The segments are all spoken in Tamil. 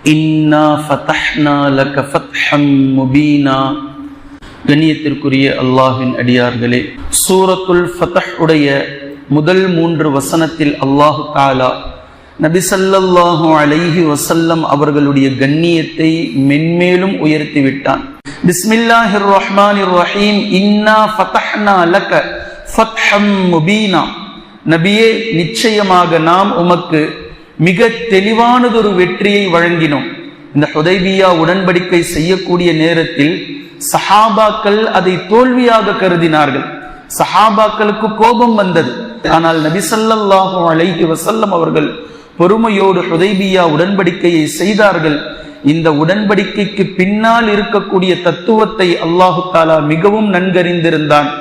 இன்னா ஃபதஹ்னா லக ஃபத்ஹம் முபீனா. கண்ணியத்திற்குரிய அல்லாஹ்வின் அடியார்களே, சூரத்துல் ஃபத்ஹ் உடைய முதல் 3 வசனத்தில் அல்லாஹு தஆலா நபி ஸல்லல்லாஹு அலைஹி வஸல்லம் அவர்களுடைய கண்ணியத்தை மென்மேலும் உயர்த்தி விட்டான். பிஸ்மில்லாஹிர் ரஹ்மானிர் ரஹீம். இன்னா ஃபதஹ்னா லக ஃபத்ஹம் முபீனா. நபியே, நிச்சயமாக நாம் உமக்கு மிக தெளிவானதொரு வெற்றியை வழங்கினோம். இந்த ஹுதைபியா உடன்படிக்கை செய்யக்கூடிய நேரத்தில் சஹாபாக்கள் அதை தோல்வியாக கருதினார்கள். சஹாபாக்களுக்கு கோபம் வந்தது. ஆனால் நபி ஸல்லல்லாஹு அலைஹி வஸல்லம் அவர்கள் பொறுமையோடு ஹுதைபியா உடன்படிக்கையை செய்தார்கள். இந்த உடன்படிக்கைக்கு பின்னால் இருக்கக்கூடிய தத்துவத்தை அல்லாஹு தஆலா மிகவும் நன்கறிந்திருந்தான்.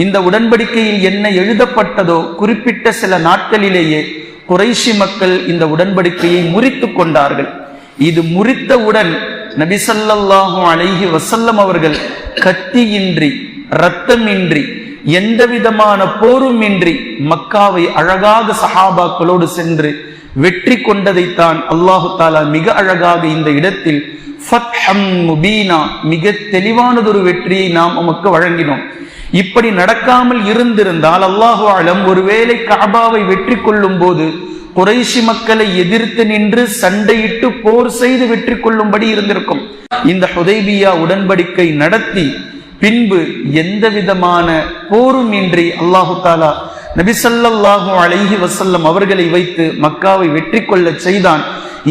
இந்த உடன்படிக்கையில் என்ன எழுதப்பட்டதோ குறிப்பிட்ட சில நாட்களிலேயே குறைஷி மக்கள் இந்த உடன்படிக்கையை முறித்து கொண்டார்கள். இது முறித்தவுடன் நபி ஸல்லல்லாஹு அலைஹி வஸல்லம் அவர்கள் கத்தியின்றி, இரத்தமின்றி, எந்த விதமான போரும் இன்றி மக்காவை அழகாக சஹாபாக்களோடு சென்று வெற்றி கொண்டதைத்தான் அல்லாஹு தஆலா மிக அழகாக இந்த இடத்தில் ஃபத்ஹம் முபீனா, மிக தெளிவானதொரு வெற்றியை நாம் உமக்கு வழங்கினோம். இப்படி நடக்காமல் இருந்திருந்தால் அல்லாஹு அலம் ஒருவேளை கஅபாவை வெற்றி கொள்ளும் போது குறைஷி மக்களை எதிர்த்து நின்று சண்டையிட்டு போர் செய்து வெற்றி கொள்ளும்படி இருந்திருக்கும். இந்த ஹுதைபியா உடன்படிக்கை நடத்தி பின்பு எந்த விதமான போரும் இன்றி அல்லாஹு தஆலா நபி ஸல்லல்லாஹு அலைஹி வஸல்லம் அவர்களை வைத்து மக்காவை வெற்றி கொள்ள செய்தான்.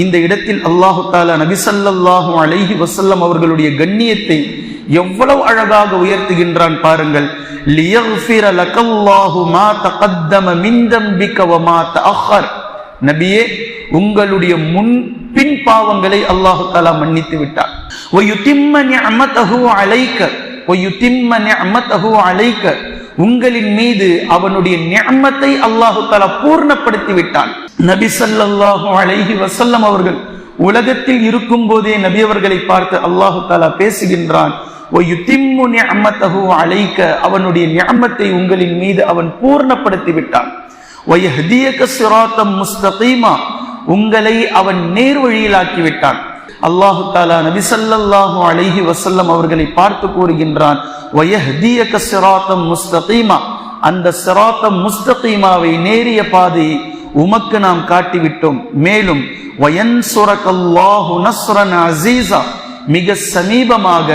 இந்த இடத்தில் அல்லாஹு தஆலா நபி ஸல்லல்லாஹு அலைஹி வஸல்லம் அவர்களுடைய கண்ணியத்தை எவ்வளவு அழகாக உயர்த்துகின்றான் பாருங்கள். லியக்ஃபிர லக்கல்லாஹு மா தகத்தம மின் தம்பிக வ மா தஅخر. நபியே, உங்களுடைய முன் பின் பாவங்களை அல்லாஹு தஆலா மன்னித்து விட்டார். வ யுதிம்ம நிஅமதஹு அலைக வ யுதிம்ம நிஅமதஹு அலைக. உங்களின் மீது அவனுடைய நிஅமத்தை அல்லாஹு தஆலா பூர்ணப்படுத்தி விட்டான். நபி ஸல்லல்லாஹு அலைஹி வஸல்லம் அவர்கள் உலகத்தில் இருக்கும் போதே நபி அவர்களை பார்த்து அல்லாஹு தஆலா பேசுகின்றான். வயுதிம்மு நிஅமதஹு அலைக. அவனுடைய நிஅமத்தை உங்களின் மீது அவன் பூர்ணப்படுத்தி விட்டான். வயஹ்தியக ஸிராத்தம் முஸ்தகீமா. உங்களை அவன் நேர் வழியிலாக்கி விட்டான். அல்லாஹு தஆலா நபி ஸல்லல்லாஹு அலைஹி வஸல்லம் அவர்களை பார்த்து கூறுகின்றான், வயஹ்தியக ஸிராத்தம் முஸ்தகீமா. அந்த ஸிராத்தம் முஸ்தகீமாவை, நேரிய பாதையை உமக்கு நாம் காட்டிவிட்டோம். மேலும் வயன்சுரகல்லாஹு நஸ்ரன் அஸீஸா. மிக சமீபமாக,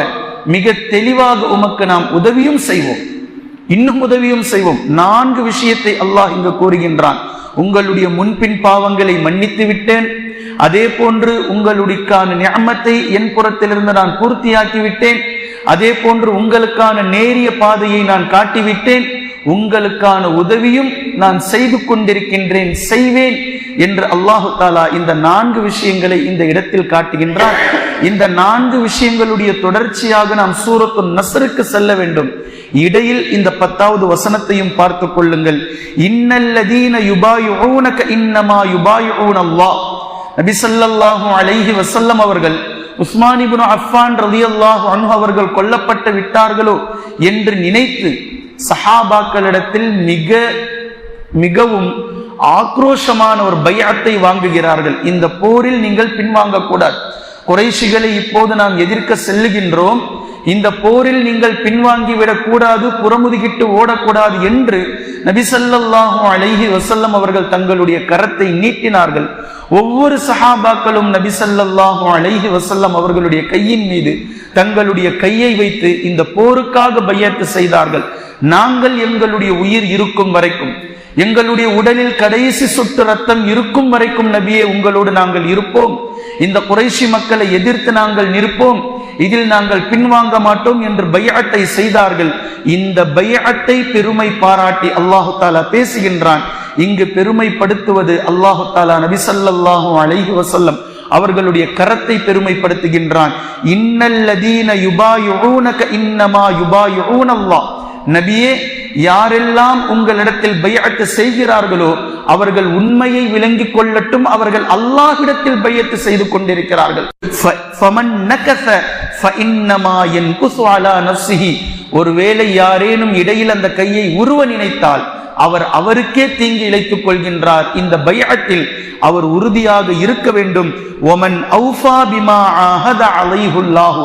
மிக தெளிவாக உமக்கு நாம் உதவியும் செய்வோம், இன்னும் உதவியும் செய்வோம். 4 விஷயத்தை அல்லாஹ் இங்கு கூறுகின்றான். உங்களுடைய முன்பின் பாவங்களை மன்னித்து விட்டேன். அதே போன்று உங்களுக்கான நிஅமத்தை என் புறத்திலிருந்து நான் பூர்த்தியாக்கி விட்டேன். அதே போன்று உங்களுக்கான நேரிய பாதையை நான் காட்டிவிட்டேன். உங்களுக்கான உதவியும் நான் செய்து கொண்டிருக்கின்றேன், செய்வேன் என்று அல்லாஹு தஆலா இந்த 4 விஷயங்களை இந்த இடத்தில் காட்டுகின்றான். இந்த 4 விஷயங்களுடைய தொடர்ச்சியாக நாம் சூரத்துன் நஸ்ருக்கு செல்ல வேண்டும். இடையில் இந்த 10வது வசனத்தையும் பார்த்து கொள்ளுங்கள். இன்னல்லதீன யுபாயிஊனக இன்னமா யுபாயிஊனல்லாஹ். நபி ஸல்லல்லாஹு அலைஹி வஸல்லம் அவர்கள் உஸ்மான் இப்னு அஃபான் ரலியல்லாஹு அன்ஹு அவர்கள் கொல்லப்பட்டு விட்டார்களோ என்று நினைத்து சஹாபாக்களிடத்தில் மிகவும் ஆக்ரோஷமான ஒரு பைஅத்தை வாங்குகிறார்கள். இந்த போரில் நீங்கள் பின்வாங்க கூடாது. குறைஷிகளை இப்போது நாம் எதிர்க்க செல்லுகின்றோம். இந்த போரில் நீங்கள் பின்வாங்கி விடக்கூடாது, புறமுதுகிட்டு ஓடக்கூடாது என்று நபி ஸல்லல்லாஹு அலைஹி வஸல்லம் அவர்கள் தங்களுடைய கரத்தை நீட்டினார்கள். ஒவ்வொரு சஹாபாக்களும் நபி ஸல்லல்லாஹு அலைஹி வஸல்லம் அவர்களுடைய கையின் மீது தங்களுடைய கையை வைத்து இந்த போருக்காக பைஅத் செய்தார்கள். நாங்கள் எங்களுடைய உயிர் இருக்கும் வரைக்கும், எங்களுடைய உடலில் கடைசி சொட்டு ரத்தம் இருக்கும் வரைக்கும் நபியே உங்களோடு நாங்கள் இருப்போம். இந்த குறைஷி மக்களை எதிர்த்து நாங்கள் நிற்போம். இதில் நாங்கள் பின்வாங்க மாட்டோம் என்று பைஅத்தை செய்தார்கள். இந்த பைஅத்தை பெருமை பாராட்டி அல்லாஹு தஆலா பேசுகின்றான். இங்கு பெருமைப்படுத்துவது அல்லாஹு தஆலா நபி ஸல்லல்லாஹு அலைஹி வஸல்லம் அவர்களுடைய கரத்தை பெருமைப்படுத்துகின்றான். இன்னல்லதீன யுபாயிஊனக இன்னமா யுபாயிஊனல்லாஹ். நபியே, யாரெல்லாம் உங்களிடத்தில் பைஅத் செய்கிறார்களோ அவர்கள் உண்மையை விளங்கிக் கொள்ளட்டும், அவர்கள் அல்லாஹ்விடத்தில் பைஅத் செய்து கொண்டிருக்கிறார்கள். ஃபமன் நகஸ ஃபஇன்னமா யன்குஸு அலா நஃப்ஸிஹி. ஒருவேளை யாரேனும் இடையில் அந்த கையை உருவ நினைத்தால் அவர் அவருக்கே தீங்கு இழைத்துக் கொள்கின்றார். இந்த பைஅத்தில் அவர் உறுதியாக இருக்க வேண்டும். ஒமன் அவுஃபா பிமா அஹத அலைஹுல்லாஹு,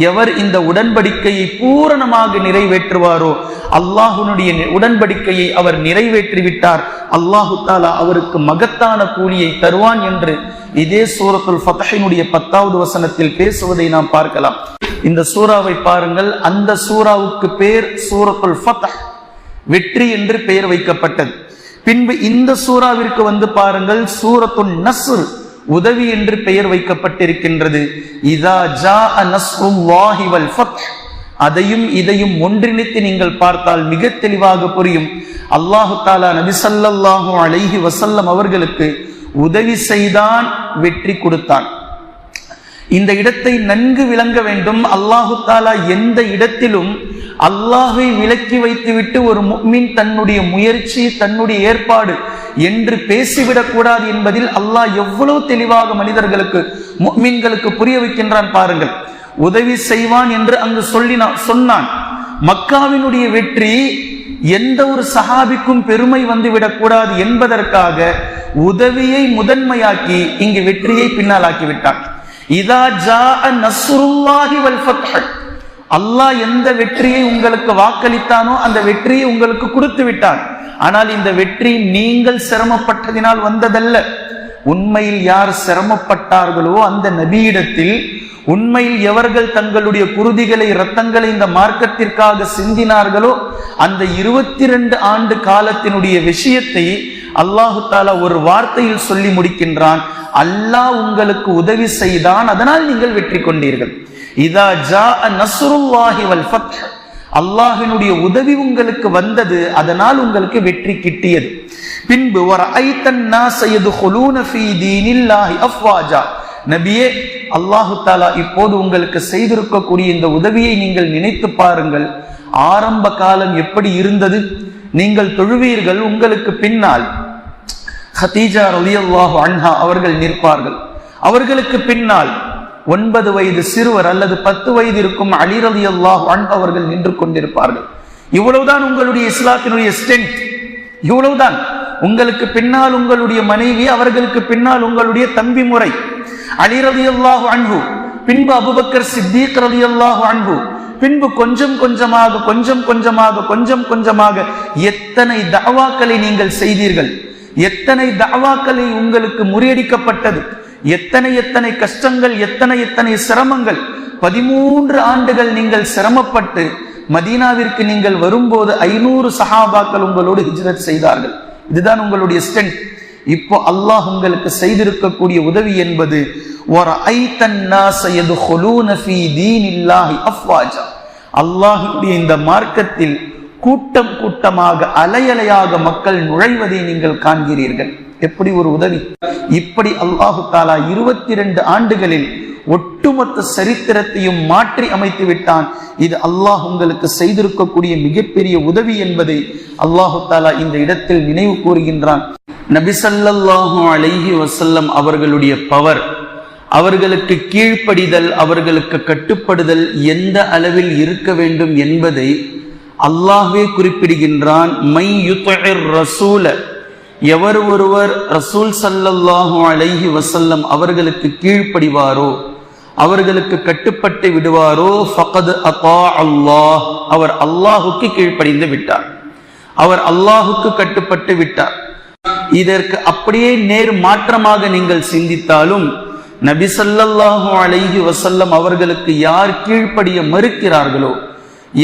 எவர் இந்த உடன்படிக்கையை பூரணமாக நிறைவேற்றுவாரோ, அல்லாஹ்வுடைய உடன்படிக்கையை அவர் நிறைவேற்றிவிட்டார், அல்லாஹு தஆலா அவருக்கு மகத்தான கூலியை தருவான் என்று இதே சூரத்துல் ஃபத்ஹினுடைய 10வது வசனத்தில் பேசுவதை நாம் பார்க்கலாம். இந்த சூராவை பாருங்கள். அந்த சூராவுக்கு பேர் சூரத்துல் ஃபத்ஹ், வெற்றி என்று பெயர் வைக்கப்பட்டது. பின்பு இந்த சூராவிற்கு வந்து பாருங்கள், சூரத்துன் நஸ்ர், உதவி என்று பெயர் வைக்கப்பட்டிருக்கின்றது. இதா ஜாஅ நஸ்ருல்லாஹி வல் ஃபத்ஹ், அதையும் இதையும் ஒன்றிணைத்து நீங்கள் பார்த்தால் மிக தெளிவாக புரியும். அல்லாஹு தஆலா நபி ஸல்லல்லாஹு அலைஹி வஸல்லம் அவர்களுக்கு உதவி செய்தான், வெற்றி கொடுத்தான். இந்த இடத்தை நன்கு விளங்க வேண்டும். அல்லாஹு தஆலா எந்த இடத்திலும் அல்லாஹை விலக்கி வைத்துவிட்டு ஒரு முஃமின் தன்னுடைய முயற்சி, தன்னுடைய ஏற்பாடு என்று பேசிவிடக் கூடாது என்பதில் அல்லாஹ் எவ்வளவு தெளிவாக மனிதர்களுக்கு, முஃமின்களுக்கு புரிய வைக்கின்றான் பாருங்கள். உதவி செய்வான் என்று அங்கு சொன்னான். மக்காவினுடைய வெற்றி எந்த ஒரு சஹாபிக்கும் பெருமை வந்துவிடக் கூடாது என்பதற்காக உதவியை முதன்மையாக்கி இங்கு வெற்றியை பின்னால் ஆக்கிவிட்டான். இதா ஜாஅ நஸ்ருல்லாஹி வல் ஃபத்ஹ், அல்லாஹ் எந்த வெற்றியை உங்களுக்கு வாக்களித்தானோ அந்த வெற்றியை உங்களுக்கு கொடுத்து விட்டான். ஆனால் இந்த வெற்றி நீங்கள் சிரமப்பட்டதினால் வந்ததல்ல. உண்மையில் யார் சிரமப்பட்டார்களோ அந்த நபியிடத்தில், உண்மையில் எவர்கள் தங்களுடைய குருதிகளை, இரத்தங்களை இந்த மார்க்கத்திற்காக சிந்தினார்களோ, அந்த 22 ஆண்டு காலத்தினுடைய விஷயத்தை அல்லாஹு தஆலா ஒரு வார்த்தையில் சொல்லி முடிக்கின்றான். அல்லாஹ் உங்களுக்கு உதவி செய்தான், அதனால் நீங்கள் வெற்றி கொண்டீர்கள். இதா ஜாஅ நஸ்ருல்லாஹி வல் ஃபத்ஹ், அல்லாஹ்வினுடைய உதவி உங்களுக்கு வந்தது, அதனால் உங்களுக்கு வெற்றி கிட்டியது. பின்பு வரஐத்தன் நாஸ யதுகுலூன ஃபீ தீனில்லாஹி அஃப்வாஜா, நபியே அல்லாஹு தஆலா இப்போது உங்களுக்கு செய்திருக்கக்கூடிய இந்த உதவியை நீங்கள் நினைத்து பாருங்கள். ஆரம்ப காலம் எப்படி இருந்தது? நீங்கள் தொழுவீர்கள், உங்களுக்கு பின்னால் ஹதீஜா ரலியல்லாஹு அன்ஹா அவர்கள் நிற்பார்கள். அவர்களுக்கு பின்னால் 9 வயது சிறுவர் அல்லது 10 வயது இருக்கும் அலி ரலியல்லாஹு அன்ஹு அவர்கள் நின்று கொண்டிருப்பார்கள். இவ்வளவுதான் உங்களுடைய இஸ்லாத்தினுடைய ஸ்ட்ரென்த், இவ்வளவுதான். உங்களுக்கு பின்னால் உங்களுடைய மனைவி, அவர்களுக்கு பின்னால் உங்களுடைய தம்பி முறை அலி ரலியல்லாஹு அன்ஹு, பின்பு அபூபக்கர் சித்தீக் ரலியல்லாஹு அன்ஹு, பின்பு கொஞ்சம் கொஞ்சமாக எத்தனை தஅவாக்களை நீங்கள் செய்தீர்கள், எத்தனை தஅவாக்களை உங்களுக்கு முறியடிக்கப்பட்டது, எத்தனை கஷ்டங்கள், எத்தனை சிரமங்கள். 13 ஆண்டுகள் நீங்கள் சிரமப்பட்டு மதீனாவிற்கு நீங்கள் வரும்போது 500 சஹாபாக்கள் உங்களோடு ஹிஜ்ரத் செய்தார்கள். இதுதான் உங்களுடைய ஸ்ட்ரென்த். இப்போ அல்லாஹ் உங்களுக்கு செய்திருக்கக்கூடிய உதவி என்பது அல்லாஹ்வுடைய இந்த மார்க்கத்தில் கூட்டம் கூட்டமாக, அலையலையாக மக்கள் நுழைவதை நீங்கள் காண்கிறீர்கள். எப்படி ஒரு உதவி! இப்படி அல்லாஹு தஆலா 22 ஆண்டுகளில் ஒட்டுமொத்த சரித்திரத்தையும் மாற்றி அமைத்து விட்டான். இது அல்லாஹ் உங்களுக்கு செய்திருக்கக்கூடிய மிகப்பெரிய உதவி என்பதை அல்லாஹு தஆலா இந்த இடத்தில் நினைவு கூறுகின்றான். நபி ஸல்லல்லாஹு அலைஹி வஸல்லம் அவர்களுடைய பவர், அவர்களுக்கு கீழ்ப்படிதல், அவர்களுக்கு கட்டுப்படுதல் எந்த அளவில் இருக்க வேண்டும் என்பதை அல்லாஹ்வே குறிப்பிடுகின்றான். மை யுத்இர் ரசூல, எவர் ஒருவர் ரசூல் ஸல்லல்லாஹு அலைஹி வஸல்லம் அவர்களுக்கு கீழ்ப்படிவாரோ, அவர்களுக்கு கட்டுப்பட்டு விடுவாரோ, ஃபகத் அத்தா அல்லாஹ், அவர் அல்லாஹுக்கு கீழ்ப்படிந்து விட்டார், அவர் அல்லாஹுக்கு கட்டுப்பட்டு விட்டார். இதற்கு அப்படியே நேர் மாற்றமாக நீங்கள் சிந்தித்தாலும், நபி ஸல்லல்லாஹு அலைஹி வஸல்லம் அவர்களுக்கு யார் கீழ்ப்படிய மறுக்கிறார்களோ,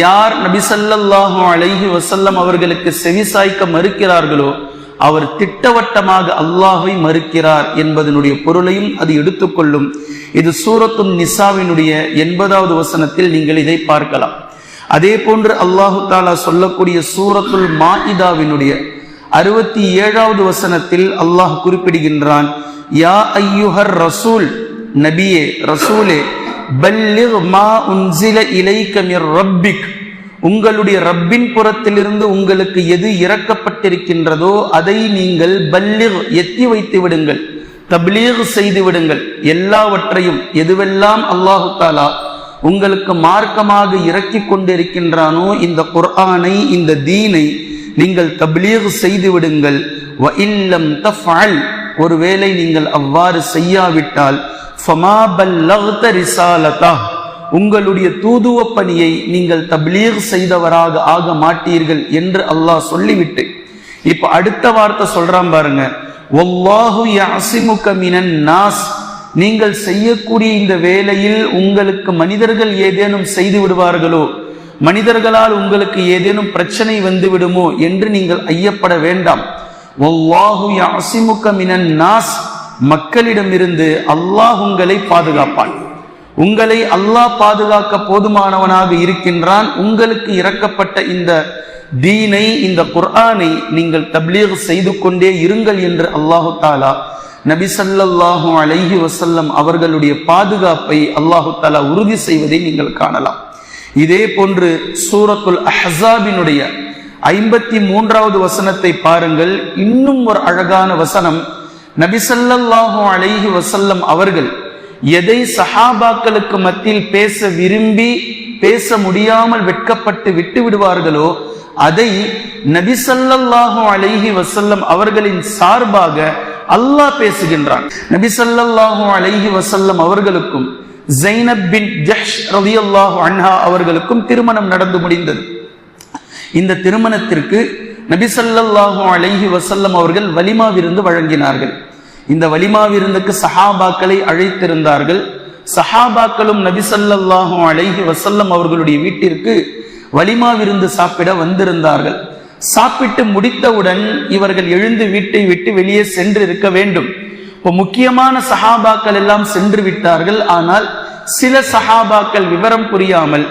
யார் நபி ஸல்லல்லாஹு அலைஹி வஸல்லம் அவர்களுக்கு செவிசாய்க்க மறுக்கிறார்களோ, அவர் திட்டவட்டமாக அல்லாஹ்வை மறுக்கிறார் என்பதனுடைய பொருளையும் அது எடுத்துக்கொள்ளும். இது சூரத்துன் நிசாவினுடைய 80வது வசனத்தில் நீங்கள் இதை பார்க்கலாம். அதே போன்று அல்லாஹு தஆலா சொல்லக்கூடிய சூரத்துல் மாஇதாவினுடைய 67வது வசனத்தில் அல்லாஹ் குறிப்பிடுகின்றான். யா ஐயுஹர் ரசூல், நபியே, ரசூலே, பல்லிக் மா உன்சில இலைக மிர் ரப்பிக், உங்களுடைய ரப்பின் புறத்திலிருந்து உங்களுக்கு எது இறக்கப்பட்டிருக்கின்றதோ அதை நீங்கள் பல்லிக், எத்தி வைத்து விடுங்கள், தப்லீக் செய்து விடுங்கள். எல்லாவற்றையும், எதுவெல்லாம் அல்லாஹு தஆலா உங்களுக்கு மார்க்கமாக இறக்கி கொண்டிருக்கின்றானோ, இந்த குர்ஆனை, இந்த தீனை நீங்கள் தப்லீக் செய்து விடுங்கள். வ இல்லம் தஃஅல், ஒருவேளை நீங்கள் அவ்வாறு செய்யாவிட்டால் ஃபமா பல்லக்த ரிசாலதஹ், உங்களுடைய தூதுவ பணியை நீங்கள் தப்லீக் செய்தவராக ஆக மாட்டீர்கள் என்று அல்லாஹ் சொல்லிவிட்டு இப்ப அடுத்த வார்த்தை சொல்றான் பாருங்க, வல்லாஹு யஅஸிமுக மினன் நாஸ், நீங்கள் செய்யக்கூடிய இந்த வேளையில் உங்களுக்கு மனிதர்கள் ஏதேனும் செய்து விடுவார்களோ, மனிதர்களால் உங்களுக்கு ஏதேனும் பிரச்சனை வந்து விடுமோ என்று நீங்கள் ஐயப்பட வேண்டாம். வல்லாஹு யஅஸிமுக மினன் நாஸ், மக்களிடமிருந்து அல்லாஹ் உங்களை பாதுகாப்பான். உங்களை அல்லாஹ் பாதுகாக்க போதுமானவனாக இருக்கின்றான். உங்களுக்கு இறக்கப்பட்ட இந்த தீனை, இந்த குர்ஆனை நீங்கள் தப்லீக் செய்து கொண்டே இருங்கள் என்று அல்லாஹு தஆலா நபி ஸல்லல்லாஹு அலைஹி வஸல்லம் அவர்களுடைய பாதுகாப்பை அல்லாஹு தஆலா உறுதி செய்வதை நீங்கள் காணலாம். இதே போன்று சூரத்துல் அஹ்ஸாபினுடைய 53வது வசனத்தை பாருங்கள். இன்னும் ஒரு அழகான வசனம். நபி ஸல்லல்லாஹு அலைஹி வஸல்லம் அவர்கள் எதை சஹாபாக்களுக்கு மத்தியில் பேச விரும்பி பேச முடியாமல் வெட்கப்பட்டு விட்டு விடுவார்களோ அதை நபி ஸல்லல்லாஹு அலைஹி வஸல்லம் அவர்களின் சார்பாக அல்லாஹ் பேசுகின்றான். நபி ஸல்லல்லாஹு அலைஹி வஸல்லம் அவர்களுக்கும் ஸைனப் பின் ஜஹ்ஷ் ரலியல்லாஹு அன்ஹா அவர்களுக்கும் திருமணம் நடந்து முடிந்தது. இந்த திருமணத்திற்கு நபி ஸல்லல்லாஹு அலைஹி வஸல்லம் அவர்கள் வலிமா விருந்து வழங்கினார்கள். இந்த வலிமா விருந்துக்கு சஹாபாக்களை அழைத்திருந்தார்கள். சஹாபாக்களும் நபி ஸல்லல்லாஹு அலைஹி வஸல்லம் அவர்களுடைய வீட்டிற்கு வலிமா விருந்து சாப்பிட வந்திருந்தார்கள். சாப்பிட்டு முடித்தவுடன் இவர்கள் எழுந்து வீட்டை விட்டு வெளியே சென்று இருக்க வேண்டும். இப்போ முக்கியமான சஹாபாக்கள் எல்லாம் சென்று விட்டார்கள். ஆனால் சில சஹாபாக்கள் விவரம் புரியாமல்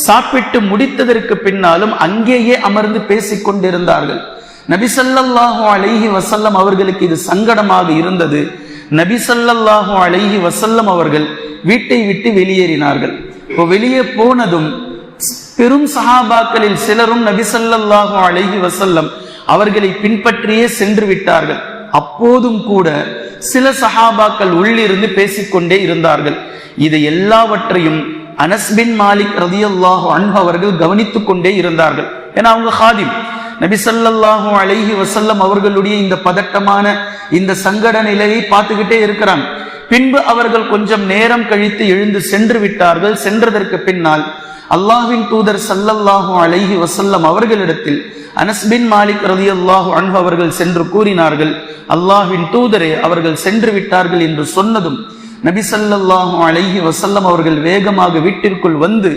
சாப்பிட்டு முடித்ததற்கு பின்னாலும் அங்கேயே அமர்ந்து பேசிக் கொண்டிருந்தார்கள். நபி ஸல்லல்லாஹு அலைஹி வஸல்லம் அவர்களுக்கு இது சங்கடமாக இருந்தது. நபி ஸல்லல்லாஹு அலைஹி வஸல்லம் அவர்கள் வீட்டை விட்டு வெளியேறினார்கள். இப்போ வெளியே போனதும் பெரும் சஹாபாக்களில் சிலரும் நபி ஸல்லல்லாஹு அலைஹி வஸல்லம் அவர்களை பின்பற்றியே சென்று விட்டார்கள். அப்போதும் கூட சில சஹாபாக்கள் உள்ளிருந்து பேசிக்கொண்டே இருந்தார்கள். இது எல்லாவற்றையும் அனஸ் பின் மாலிக் ரலியல்லாஹு அன்ஹு அவர்கள் கவனித்துக் கொண்டே இருந்தார்கள். ஏன்னா அவங்க ஹாதிம். நபி ஸல்லல்லாஹு அலைஹி வஸல்லம் அவர்களுடைய இந்த பதட்டமான இந்த சங்கட நிலையை பார்த்துக்கிட்டே இருக்கிறாங்க. பின்பு அவர்கள் கொஞ்சம் நேரம் கழித்து எழுந்து சென்று விட்டார்கள். சென்றதற்கு பின்னால் அல்லாஹ்வின் தூதர் ஸல்லல்லாஹு அலைஹி வஸல்லம் அவர்களிடத்தில் அனஸ் பின் மாலிக் ரலியல்லாஹு அன்ஹு அவர்கள் சென்று கூறினார்கள், அல்லாஹ்வின் தூதரே, அவர்கள் சென்று விட்டார்கள் என்று சொன்னதும் நபி ஸல்லல்லாஹு அலைஹி வஸல்லம் அவர்கள் வேகமாக வீட்டிற்குள் வந்து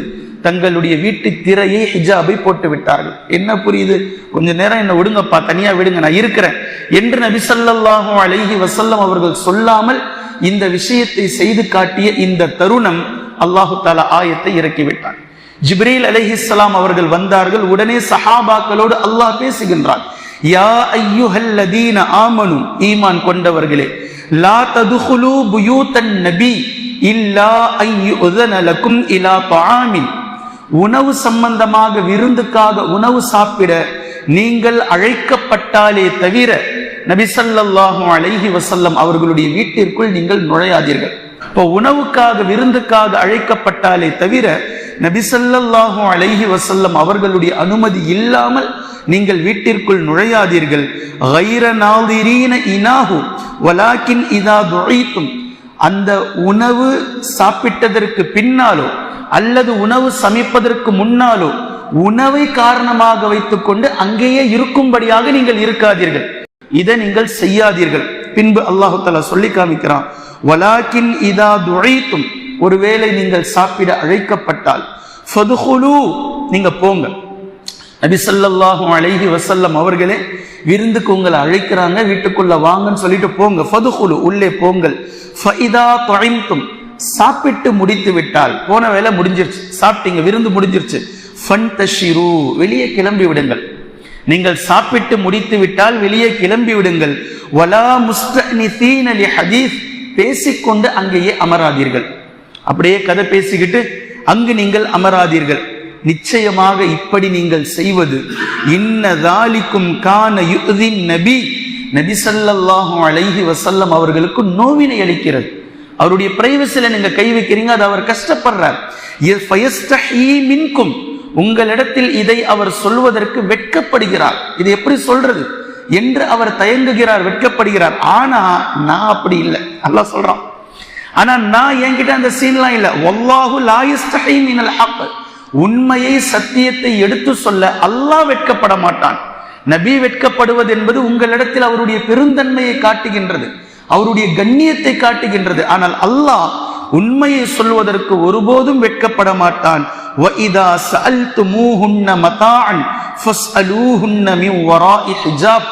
தங்களுடைய வீட்டு திரையை, ஹிஜாபை போட்டு விட்டார்கள். என்ன புரியுது? கொஞ்ச நேரம் என்ன விடுங்கப்பா, தனியா விடுங்க, நான் இருக்கிறேன் என்று நபி ஸல்லல்லாஹு அலைஹி வஸல்லம் அவர்கள் சொல்லாமல் இந்த விஷயத்தை செய்து காட்டிய இந்த தருணம் அல்லாஹு தஆலா ஆயத்தை இறக்கிவிட்டான். ஜிப்ரீல் அலைஹிஸ்ஸலாம் அவர்கள் வந்தார்கள். உடனே சஹாபாக்களோடு அல்லாஹ் பேசுகின்றான். யா அய்யுஹல்லதீன ஆமனு, ஈமான் கொண்டவர்களே, லா ததுகுலு புயூத்தன் நபி இல்லா அய்யுதன லக்கும் இலா தஆமின், உணவு சம்பந்தமாக விருந்துக்காக உணவு சாப்பிட நீங்கள் அழைக்கப்பட்டாலே தவிர நபி ஸல்லல்லாஹு அலைஹி வஸல்லம் அவர்களுடைய வீட்டிற்குள் நீங்கள் நுழையாதீர்கள். இப்போ உணவுக்காக விருந்துக்காக அழைக்கப்பட்டாலே தவிர நபி ஸல்லல்லாஹு அலைஹி வஸல்லம் அவர்களுடைய அனுமதி இல்லாமல் நீங்கள் வீட்டிற்குள் நுழையாதீர்கள். கைர நாதிரீன இனாஹு வலாக்கின் இதா துஈத்தும், அந்த உணவு சாப்பிட்டதற்கு பின்னாலோ அல்லது உணவு சமைப்பதற்கு முன்னாலோ உணவை காரணமாக வைத்துக் கொண்டு அங்கேயே இருக்கும்படியாக நீங்கள் இருக்காதீர்கள். இதை நீங்கள் செய்யாதீர்கள். பின்பு அல்லாஹு தஆலா சொல்லி காமிக்கிறான், வலாக்கின் இதா துஈத்தும், ஒருவேளை நீங்கள் சாப்பிட அழைக்கப்பட்டால் ஃபதுகுலு, நீங்க போங்க. நபி ஸல்லல்லாஹு அலைஹி வஸல்லம் அவர்களே விருந்துக்கு உங்களை அழைக்கிறாங்க, வீட்டுக்குள்ள வாங்கன்னு சொல்லிட்டு போங்க. ஃபதுகுலு, உள்ளே போங்கள். ஃபஇதா துஇம்தும், சாப்பிட்டு முடித்து விட்டால், போன வேலை முடிஞ்சிருச்சு, சாப்பிட்டீங்க, விருந்து முடிஞ்சிருச்சு. ஃபன்தஷிரு, வெளியே கிளம்பி விடுங்கள். நீங்கள் சாப்பிட்டு முடித்து விட்டால் வெளியே கிளம்பி விடுங்கள். வலா முஸ்தனிசீன லிஹதீஸ், பேசிக்கொண்டு அங்கேயே அமராதீர்கள். அப்படியே கதை பேசிக்கிட்டு அங்கு நீங்கள் அமராதீர்கள். நிச்சயமாக இப்படி நீங்கள் செய்வது இன்னதாலிக்கும் கான யுதின் நபி, நபி ஸல்லல்லாஹு அலைஹி வஸல்லம் அவர்களுக்கு நோவினை அளிக்கிறது. அவருடைய பிரைவசில நீங்க கை வைக்கிறீங்க, அது அவர் கஷ்டப்படுறார். ஃபயஸ்தஹீ மின்கும், உங்களிடத்தில் இதை அவர் சொல்வதற்கு வெட்கப்படுகிறார். இது எப்படி சொல்றது என்று அவர் தயங்குகிறார், வெட்கப்படுகிறார். ஆனா நான் அப்படி இல்லை, அல்லாஹ் சொல்றான். ஆனா நான் என்கிட்ட அந்த சீன்லாம் இல்லை. வல்லாஹு லா யஸ்தஹி மினல் ஹக், உண்மையை சத்தியத்தை எடுத்து சொல்ல அல்லாஹ் வெட்கப்பட மாட்டான். நபி வெட்கப்படுவது என்பது உங்களிடத்தில் அவருடைய பெருந்தன்மையை காட்டுகின்றது, அவருடைய கண்ணியத்தை காட்டுகின்றது. ஆனால் அல்லாஹ் உண்மையை சொல்வதற்கு ஒருபோதும் வெட்கப்பட மாட்டான். وَإِذَا سَأَلْتُمُوهُنَّ مَتَاعًا فَاسْأَلُوهُنَّ مِنْ وَرَاءِ حِجَابٍ.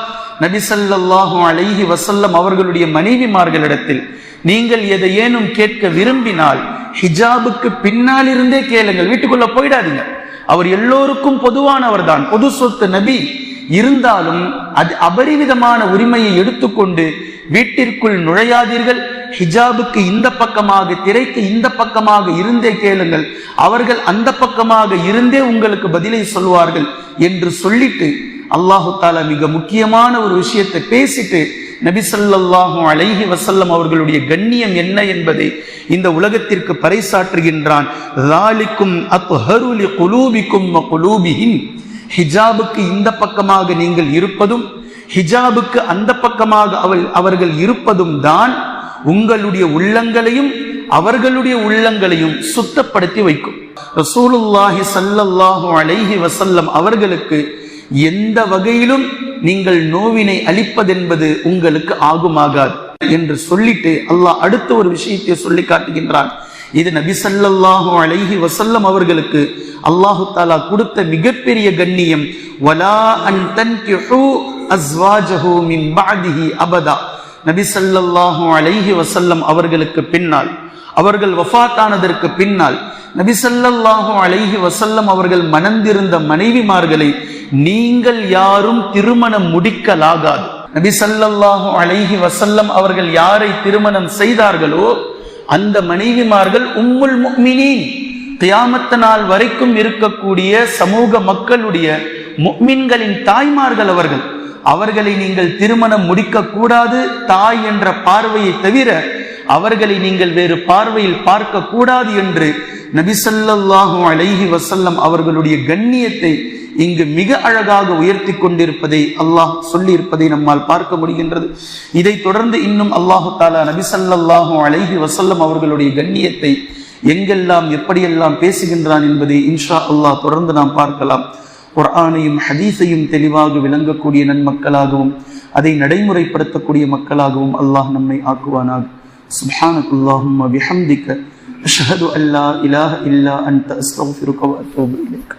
நபி ஸல்லல்லாஹு அலைஹி வஸல்லம் அவர்களுடைய மனைவிமார்களிடத்தில் நீங்கள் எதையேனும் கேட்க விரும்பினால் ஹிஜாபுக்கு பின்னால் இருந்தே கேளுங்கள், வீட்டுக்குள்ள போயிடாதீங்க. அவர் எல்லோருக்கும் பொதுவானவர் தான், பொது சொத்து நபி. இருந்தாலும் அது அபரிவிதமான உரிமையை எடுத்துக்கொண்டு வீட்டிற்குள் நுழையாதீர்கள். ஹிஜாபுக்கு இந்த பக்கமாக, திரைக்கு இந்த பக்கமாக இருந்தே கேளுங்கள், அவர்கள் அந்த பக்கமாக இருந்தே உங்களுக்கு பதிலை சொல்வார்கள் என்று சொல்லிட்டு அல்லாஹு தாலா மிக முக்கியமான ஒரு விஷயத்தை பேசிட்டு நபி ஸல்லல்லாஹு அலைஹி வஸல்லம் அவர்களுடைய கண்ணியம் என்ன என்பதை இந்த உலகத்திற்கு பறைசாற்றுகின்றான். ذَلِكُمْ أَطْهَرُ لِقُلُوبِكُمْ وَقُلُوبِهِمْ. ஹிஜாபுக்கு இந்த பக்கமாக நீங்கள் இருப்பதும் ஹிஜாபுக்கு அந்த பக்கமாக அவர்கள் இருப்பதும் தான் உங்களுடைய உள்ளங்களையும் அவர்களுடைய உள்ளங்களையும் சுத்தப்படுத்தி வைக்கும். ரசூலுல்லாஹி ஸல்லல்லாஹு அலைஹி வஸல்லம் அவர்களுக்கு எந்த வகையிலும் நீங்கள் நோவினை அளிப்பதென்பது உங்களுக்கு ஆகுமாகாது என்று சொல்லிட்டு அல்லாஹ் அடுத்த ஒரு விஷயத்தை சொல்லி காட்டுகின்றான். இது நபி ஸல்லல்லாஹு அலைஹி வஸல்லம் அவர்களுக்கு அல்லாஹு தஆலா கொடுத்த மிகப்பெரிய கண்ணியம். வலா அன் தன்கிஹு அஸ்வாஜஹு மின் பஅதிஹி அபதா. நபி ஸல்லல்லாஹு அலைஹி வஸல்லம் அவர்களுக்கு பின்னால், அவர்கள் வஃபாத்தானதற்கு பின்னால் நபி ஸல்லல்லாஹு அலைஹி வஸல்லம் அவர்கள் மணந்திருந்த மனைவிமார்களை நீங்கள் யாரும் திருமணம் முடிக்கலாகாது. நபி ஸல்லல்லாஹு அலைஹி வஸல்லம் அவர்கள் யாரை திருமணம் செய்தார்களோ அந்த மனைவிமார்கள் உம்முல் முஃமினீன், கியாமத் நாள் வரைக்கும் இருக்கக்கூடிய சமூக மக்களுடைய முஃமின்களின் தாய்மார்கள் அவர்கள். அவர்களை நீங்கள் திருமணம் முடிக்க கூடாது. தாய் என்ற பார்வையை தவிர அவர்களை நீங்கள் வேறு பார்வையில் பார்க்க கூடாது என்று நபி ஸல்லல்லாஹு அலைஹி வஸல்லம் அவர்களுடைய கண்ணியத்தை இங்கு மிக அழகாக உயர்த்தி கொண்டிருப்பதை அல்லாஹ் சொல்லி இருப்பதை நம்மால் பார்க்க முடிகின்றது. இதை தொடர்ந்து இன்னும் அல்லாஹு தாலா நபி ஸல்லல்லாஹு அலைஹி வஸல்லம் அவர்களுடைய கண்ணியத்தை எங்கெல்லாம் எப்படியெல்லாம் பேசுகின்றான் என்பதை இன்ஷா அல்லாஹ் தொடர்ந்து நாம் பார்க்கலாம். குர்ஆனையும் ஹதீஸையும் தெளிவாக விளங்கக்கூடிய நன்மக்களாகவும் அதை நடைமுறைப்படுத்தக்கூடிய மக்களாகவும் அல்லாஹ் நம்மை ஆக்குவானாக. சுப்ஹானக்கல்லாஹும்ம பிஹம்திக அஷ்ஹது அல்லா இலாஹ இல்லா அன்த அஸ்தக்ஃபிருக வ அத்தூபு இலைக்.